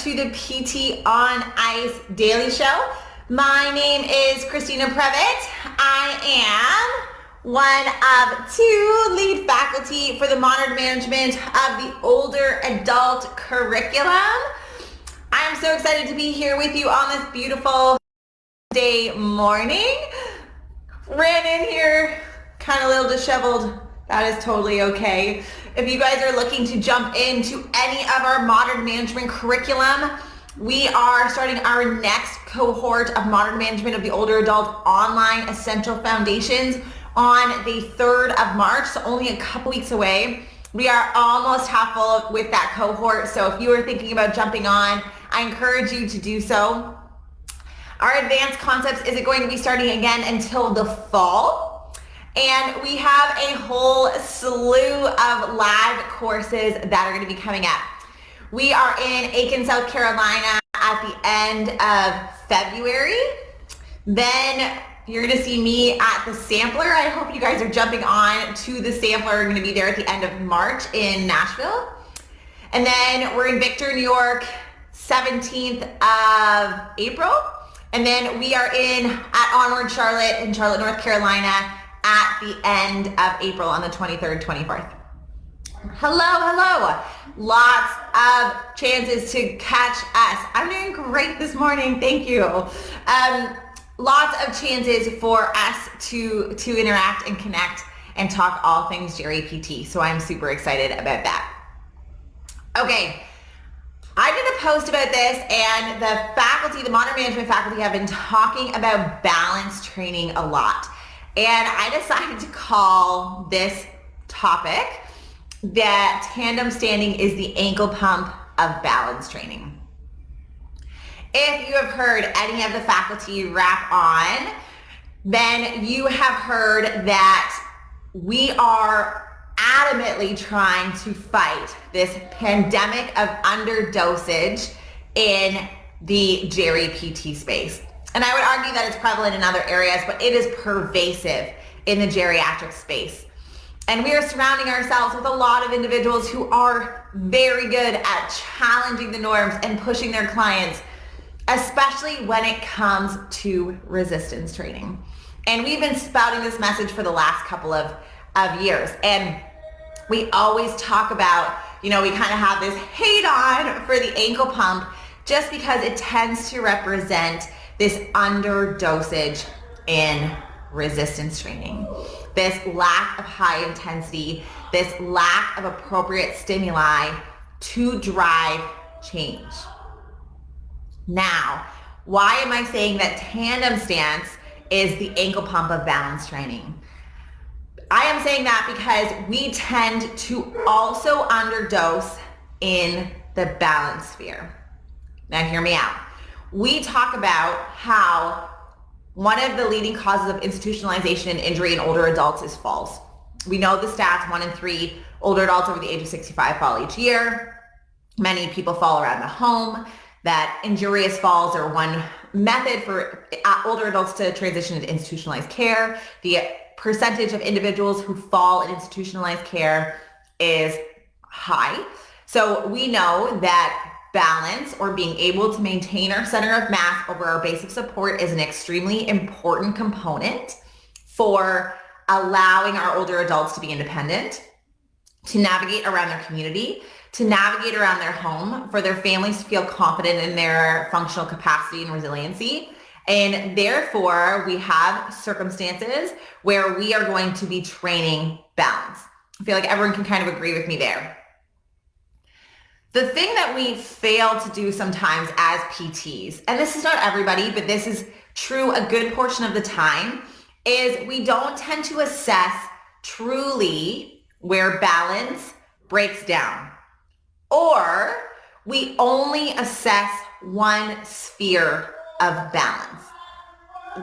to the PT on Ice Daily Show. My name is Christina Previtt. I am one of two lead faculty for the monitored management of the older adult curriculum. I am so excited to be here with you on this beautiful day morning. Ran in here kind of a little disheveled. That is totally okay. If you guys are looking to jump into any of our modern management curriculum, we are starting our next cohort of modern management of the older adult online essential foundations on the 3rd of March, so only a couple weeks away. We are almost half full with that cohort, so if you are thinking about jumping on, I encourage you to do so. Our advanced concepts isn't going to be starting again until the fall. And we have a whole slew of live courses that are going to be coming up. We are in Aiken, South Carolina at the end of February. Then you're going to see me at the Sampler. I hope you guys are jumping on to the Sampler. We're going to be there at the end of March in Nashville. And then we're in Victor, New York, 17th of April. And then we are at Onward Charlotte in Charlotte, North Carolina at the end of April on the 23rd, 24th. Hello. Lots of chances to catch us. I'm doing great this morning. Thank you. Lots of chances for us to interact and connect and talk all things Jerry PT. So I'm super excited about that. Okay. I did a post about this, and the modern management faculty have been talking about balance training a lot. And I decided to call this topic that tandem standing is the ankle pump of balance training. If you have heard any of the faculty rap on, then you have heard that we are adamantly trying to fight this pandemic of underdosage in the Jerry PT space. And I would argue that it's prevalent in other areas, but it is pervasive in the geriatric space. And we are surrounding ourselves with a lot of individuals who are very good at challenging the norms and pushing their clients, especially when it comes to resistance training. And we've been spouting this message for the last couple of years. And we always talk about, we kind of have this hate on for the ankle pump just because it tends to represent this underdosage in resistance training, this lack of high intensity, this lack of appropriate stimuli to drive change. Now, why am I saying that tandem stance is the ankle pump of balance training? I am saying that because we tend to also underdose in the balance sphere. Now hear me out. We talk about how one of the leading causes of institutionalization and injury in older adults is falls. We know the stats, 1 in 3 older adults over the age of 65 fall each year. Many people fall around the home. That injurious falls are one method for older adults to transition into institutionalized care. The percentage of individuals who fall in institutionalized care is high. So we know that balance, or being able to maintain our center of mass over our base of support, is an extremely important component for allowing our older adults to be independent, to navigate around their community, to navigate around their home, for their families to feel confident in their functional capacity and resiliency. And therefore, we have circumstances where we are going to be training balance. I feel like everyone can kind of agree with me there. The thing that we fail to do sometimes as PTs, and this is not everybody, but this is true a good portion of the time, is we don't tend to assess truly where balance breaks down. Or we only assess one sphere of balance.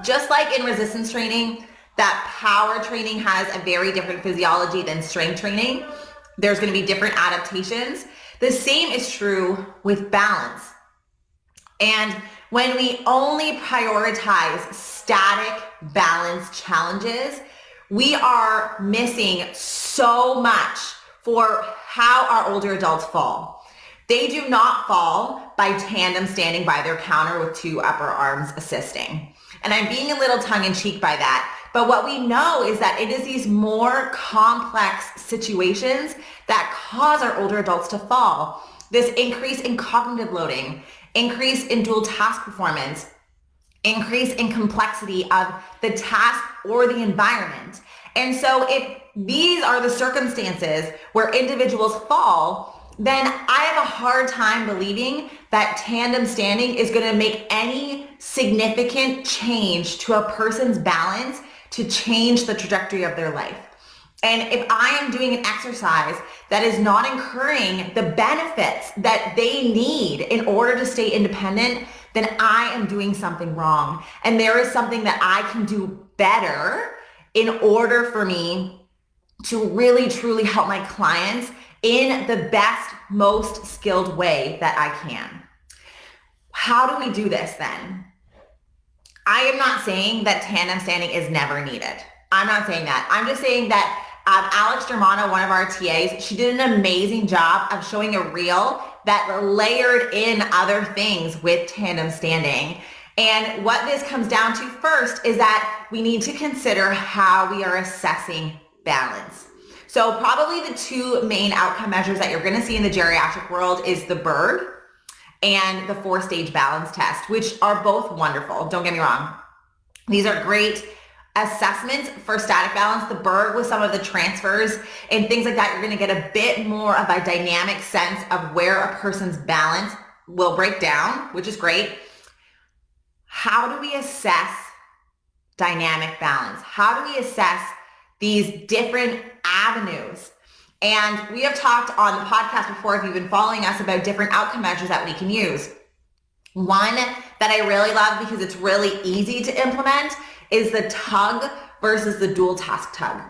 Just like in resistance training, that power training has a very different physiology than strength training. There's going to be different adaptations. The same is true with balance. And when we only prioritize static balance challenges, we are missing so much for how our older adults fall. They do not fall by tandem standing by their counter with two upper arms assisting. And I'm being a little tongue-in-cheek by that. But what we know is that it is these more complex situations that cause our older adults to fall. This increase in cognitive loading, increase in dual task performance, increase in complexity of the task or the environment. And so if these are the circumstances where individuals fall, then I have a hard time believing that tandem standing is going to make any significant change to a person's balance to change the trajectory of their life. And if I am doing an exercise that is not incurring the benefits that they need in order to stay independent, then I am doing something wrong. And there is something that I can do better in order for me to really truly help my clients in the best, most skilled way that I can. How do we do this then? I am not saying that tandem standing is never needed. I'm not saying that. I'm just saying that Alex Germano, one of our TAs, she did an amazing job of showing a reel that layered in other things with tandem standing. And what this comes down to first is that we need to consider how we are assessing balance. So probably the two main outcome measures that you're going to see in the geriatric world is the Berg and the 4-stage balance test, which are both wonderful. Don't get me wrong. These are great assessments for static balance. The Berg with some of the transfers and things like that, you're going to get a bit more of a dynamic sense of where a person's balance will break down, which is great. How do we assess dynamic balance? How do we assess these different avenues? And we have talked on the podcast before, if you've been following us, about different outcome measures that we can use. One that I really love because it's really easy to implement is the tug versus the dual task tug.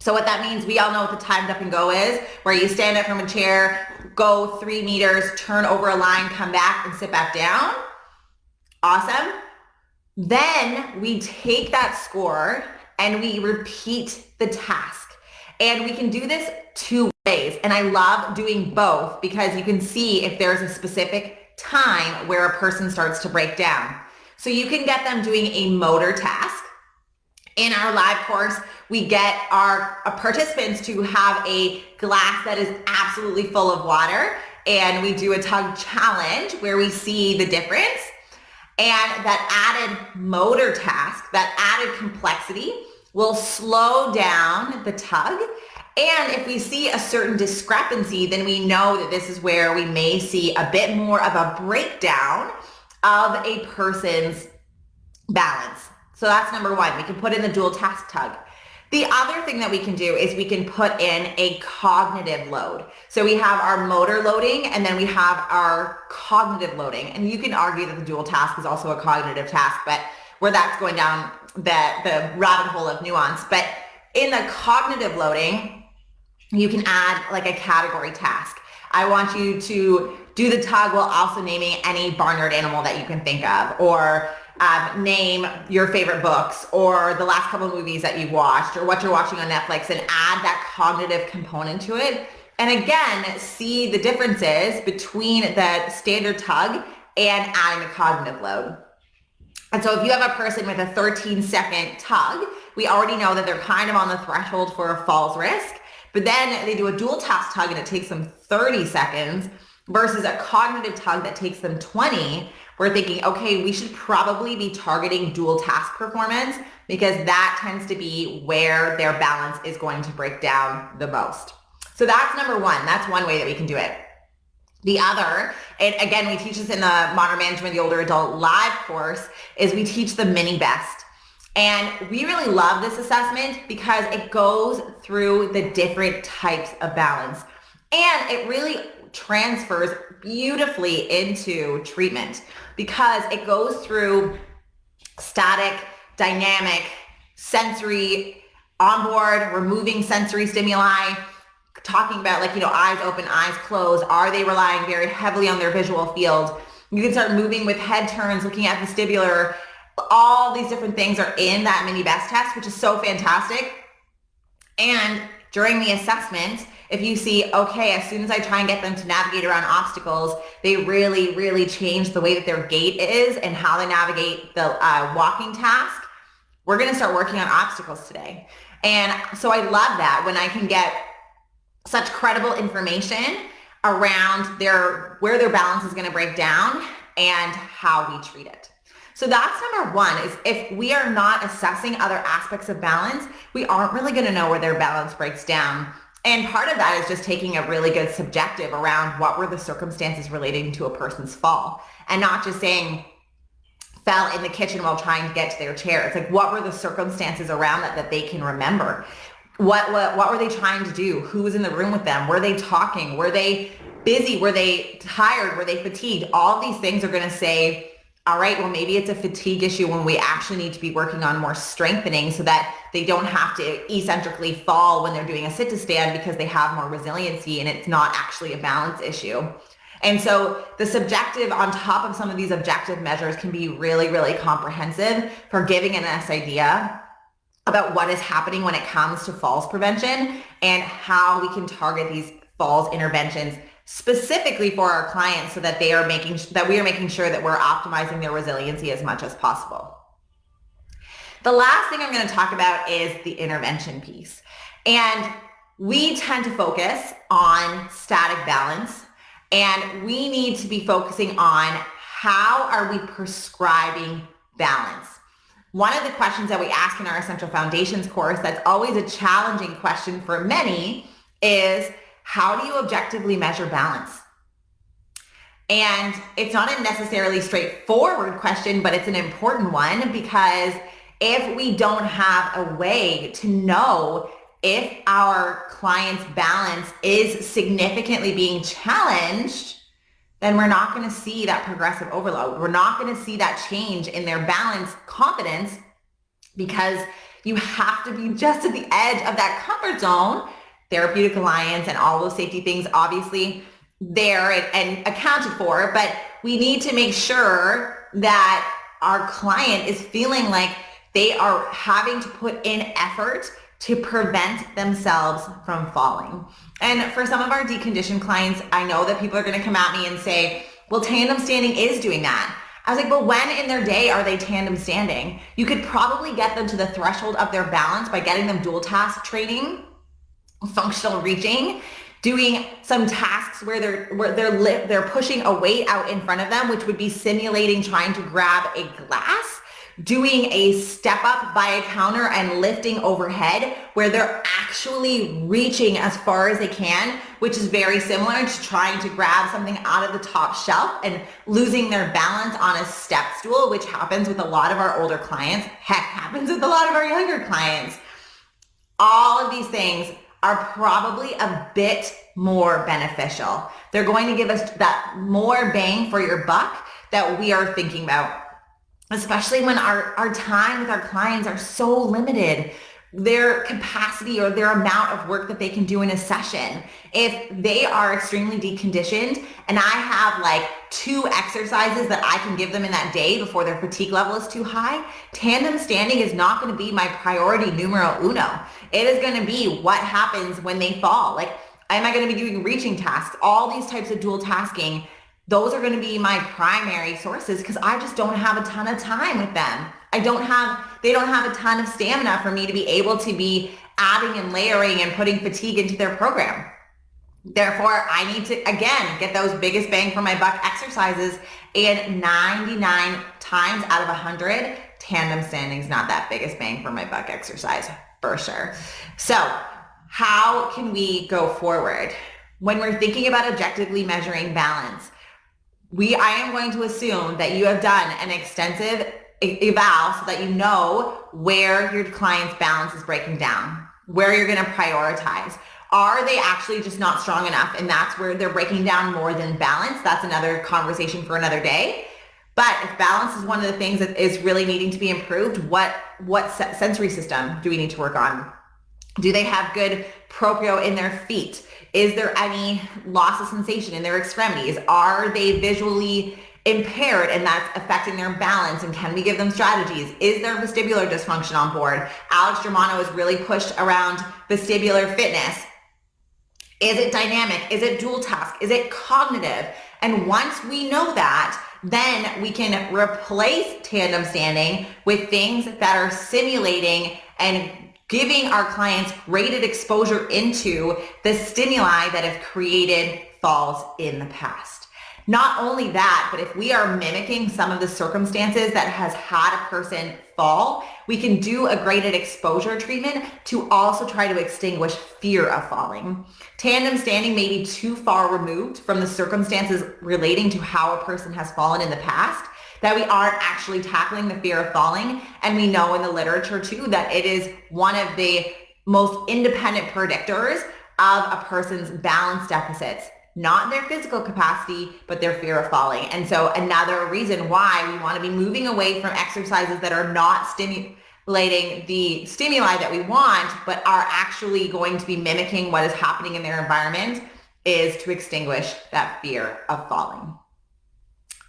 So what that means, we all know what the timed up and go is, where you stand up from a chair, go 3 meters, turn over a line, come back and sit back down. Awesome. Then we take that score and we repeat the task. And we can do this 2 ways. And I love doing both because you can see if there's a specific time where a person starts to break down. So you can get them doing a motor task. In our live course, we get our participants to have a glass that is absolutely full of water, and we do a tug challenge where we see the difference. And that added motor task, that added complexity will slow down the tug. And if we see a certain discrepancy, then we know that this is where we may see a bit more of a breakdown of a person's balance. So that's number one. We can put in the dual task tug. The other thing that we can do is we can put in a cognitive load. So we have our motor loading and then we have our cognitive loading. And you can argue that the dual task is also a cognitive task, but where that's going down the rabbit hole of nuance. But in the cognitive loading, you can add like a category task. I want you to do the tug while also naming any barnyard animal that you can think of, or name your favorite books or the last couple of movies that you've watched or what you're watching on Netflix, and add that cognitive component to it. And again, see the differences between the standard tug and adding a cognitive load. And so if you have a person with a 13-second tug, we already know that they're kind of on the threshold for a falls risk. But then they do a dual task tug and it takes them 30 seconds versus a cognitive tug that takes them 20. We're thinking, okay, we should probably be targeting dual task performance because that tends to be where their balance is going to break down the most. So that's number one. That's one way that we can do it. The other, and again, we teach this in the Modern Management, the Older Adult live course, is we teach the mini best. And we really love this assessment because it goes through the different types of balance. And it really transfers beautifully into treatment because it goes through static, dynamic, sensory, onboard, removing sensory stimuli, talking about eyes open, eyes closed. Are they relying very heavily on their visual field? You can start moving with head turns, looking at vestibular. All these different things are in that mini best test, which is so fantastic. And during the assessment, if you see, okay, as soon as I try and get them to navigate around obstacles, they really, really change the way that their gait is and how they navigate the walking task, we're going to start working on obstacles today. And so I love that when I can get such credible information around where their balance is going to break down and how we treat it. So that's number one, is if we are not assessing other aspects of balance, we aren't really going to know where their balance breaks down. And part of that is just taking a really good subjective around what were the circumstances relating to a person's fall, and not just saying fell in the kitchen while trying to get to their chair. It's like, what were the circumstances around that they can remember? What were they trying to do? Who was in the room with them? Were they talking? Were they busy? Were they tired? Were they fatigued? All of these things are going to say, all right, well, maybe it's a fatigue issue when we actually need to be working on more strengthening so that they don't have to eccentrically fall when they're doing a sit to stand, because they have more resiliency and it's not actually a balance issue. And so the subjective on top of some of these objective measures can be really, really comprehensive for giving us an idea about what is happening when it comes to falls prevention and how we can target these falls interventions specifically for our clients so that we are making sure that we're optimizing their resiliency as much as possible. The last thing I'm going to talk about is the intervention piece. And we tend to focus on static balance, and we need to be focusing on how are we prescribing balance. One of the questions that we ask in our Essential Foundations course that's always a challenging question for many is, how do you objectively measure balance? And it's not a necessarily straightforward question, but it's an important one, because if we don't have a way to know if our client's balance is significantly being challenged, then we're not going to see that progressive overload. We're not going to see that change in their balance confidence, because you have to be just at the edge of that comfort zone. Therapeutic alliance and all those safety things, obviously there and accounted for, but we need to make sure that our client is feeling like they are having to put in effort to prevent themselves from falling. And for some of our deconditioned clients, I know that people are going to come at me and say, well, tandem standing is doing that. I was like, but when in their day are they tandem standing? You could probably get them to the threshold of their balance by getting them dual task training, functional reaching, doing some tasks where they're pushing a weight out in front of them, which would be simulating trying to grab a glass, doing a step up by a counter and lifting overhead, where they're actually reaching as far as they can, which is very similar to trying to grab something out of the top shelf and losing their balance on a step stool, which happens with a lot of our older clients. Heck, happens with a lot of our younger clients. All of these things are probably a bit more beneficial. They're going to give us that more bang for your buck that we are thinking about, especially when our time with our clients are so limited. Their capacity or their amount of work that they can do in a session. If they are extremely deconditioned and I have like 2 exercises that I can give them in that day before their fatigue level is too high, tandem standing is not going to be my priority numero uno. It is going to be what happens when they fall. Like, am I going to be doing reaching tasks? All these types of dual tasking, those are going to be my primary sources, because I just don't have a ton of time with them. They don't have a ton of stamina for me to be able to be adding and layering and putting fatigue into their program. Therefore, I need to, again, get those biggest bang for my buck exercises, and 99 times out of 100, tandem standing is not that biggest bang for my buck exercise, for sure. So how can we go forward? When we're thinking about objectively measuring balance, I am going to assume that you have done an extensive eval so that you know where your client's balance is breaking down, where you're going to prioritize. Are they actually just not strong enough, and that's where they're breaking down more than balance? That's another conversation for another day. But if balance is one of the things that is really needing to be improved, what sensory system do we need to work on? Do they have good proprio in their feet? Is there any loss of sensation in their extremities? Are they visually impaired and that's affecting their balance, and can we give them strategies? Is there vestibular dysfunction on board? Alex Germano is really pushed around vestibular fitness. Is it dynamic? Is it dual task? Is it cognitive? And once we know that, then we can replace tandem standing with things that are simulating and giving our clients graded exposure into the stimuli that have created falls in the past. Not only that, but if we are mimicking some of the circumstances that has had a person fall, we can do a graded exposure treatment to also try to extinguish fear of falling. Tandem standing may be too far removed from the circumstances relating to how a person has fallen in the past that we aren't actually tackling the fear of falling. And we know in the literature too that it is one of the most independent predictors of a person's balance deficits. Not their physical capacity, but their fear of falling. And so another reason why we want to be moving away from exercises that are not stimulating the stimuli that we want, but are actually going to be mimicking what is happening in their environment, is to extinguish that fear of falling.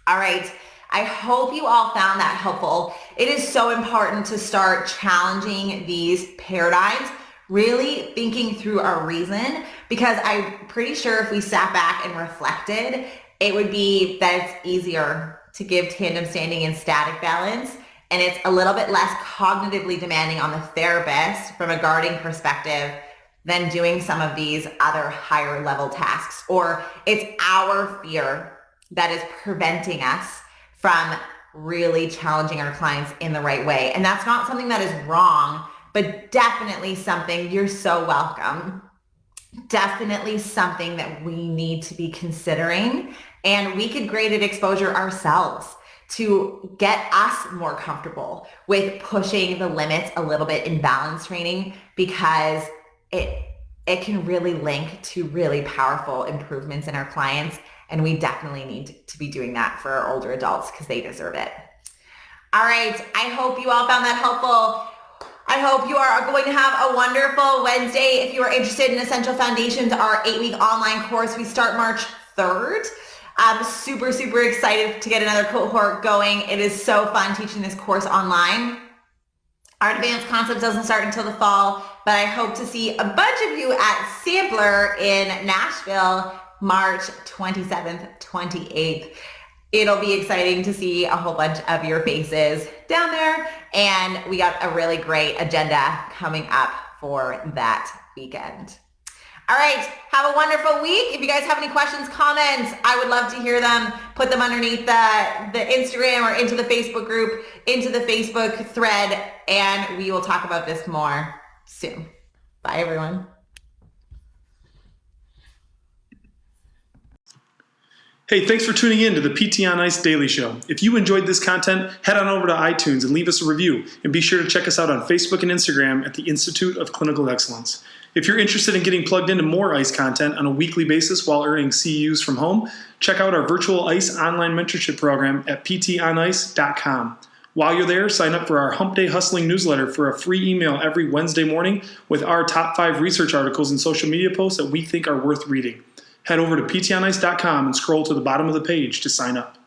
All right. I hope you all found that helpful. It is so important to start challenging these paradigms, really thinking through our reason, because I'm pretty sure if we sat back and reflected, it would be that it's easier to give tandem standing and static balance, and it's a little bit less cognitively demanding on the therapist from a guarding perspective than doing some of these other higher level tasks. Or it's our fear that is preventing us from really challenging our clients in the right way. And that's not something that is wrong, but definitely something, you're so welcome, definitely something that we need to be considering. And we could graded exposure ourselves to get us more comfortable with pushing the limits a little bit in balance training, because it can really link to really powerful improvements in our clients. And we definitely need to be doing that for our older adults because they deserve it. All right. I hope you all found that helpful. I hope you are going to have a wonderful Wednesday. If you are interested in Essential Foundations, our 8-week online course, we start March 3rd. I'm super, super excited to get another cohort going. It is so fun teaching this course online. Our advanced concept doesn't start until the fall, but I hope to see a bunch of you at Sampler in Nashville, March 27th, 28th. It'll be exciting to see a whole bunch of your faces down there. And we got a really great agenda coming up for that weekend. All right. Have a wonderful week. If you guys have any questions, comments, I would love to hear them. Put them underneath the Instagram or into the Facebook group, into the Facebook thread, and we will talk about this more soon. Bye, everyone. Hey, thanks for tuning in to the PT on Ice Daily Show. If you enjoyed this content, head on over to iTunes and leave us a review. And be sure to check us out on Facebook and Instagram at the Institute of Clinical Excellence. If you're interested in getting plugged into more ICE content on a weekly basis while earning CEUs from home, check out our virtual ICE online mentorship program at ptonice.com. While you're there, sign up for our Hump Day Hustling newsletter for a free email every Wednesday morning with our top 5 research articles and social media posts that we think are worth reading. Head over to ptonice.com and scroll to the bottom of the page to sign up.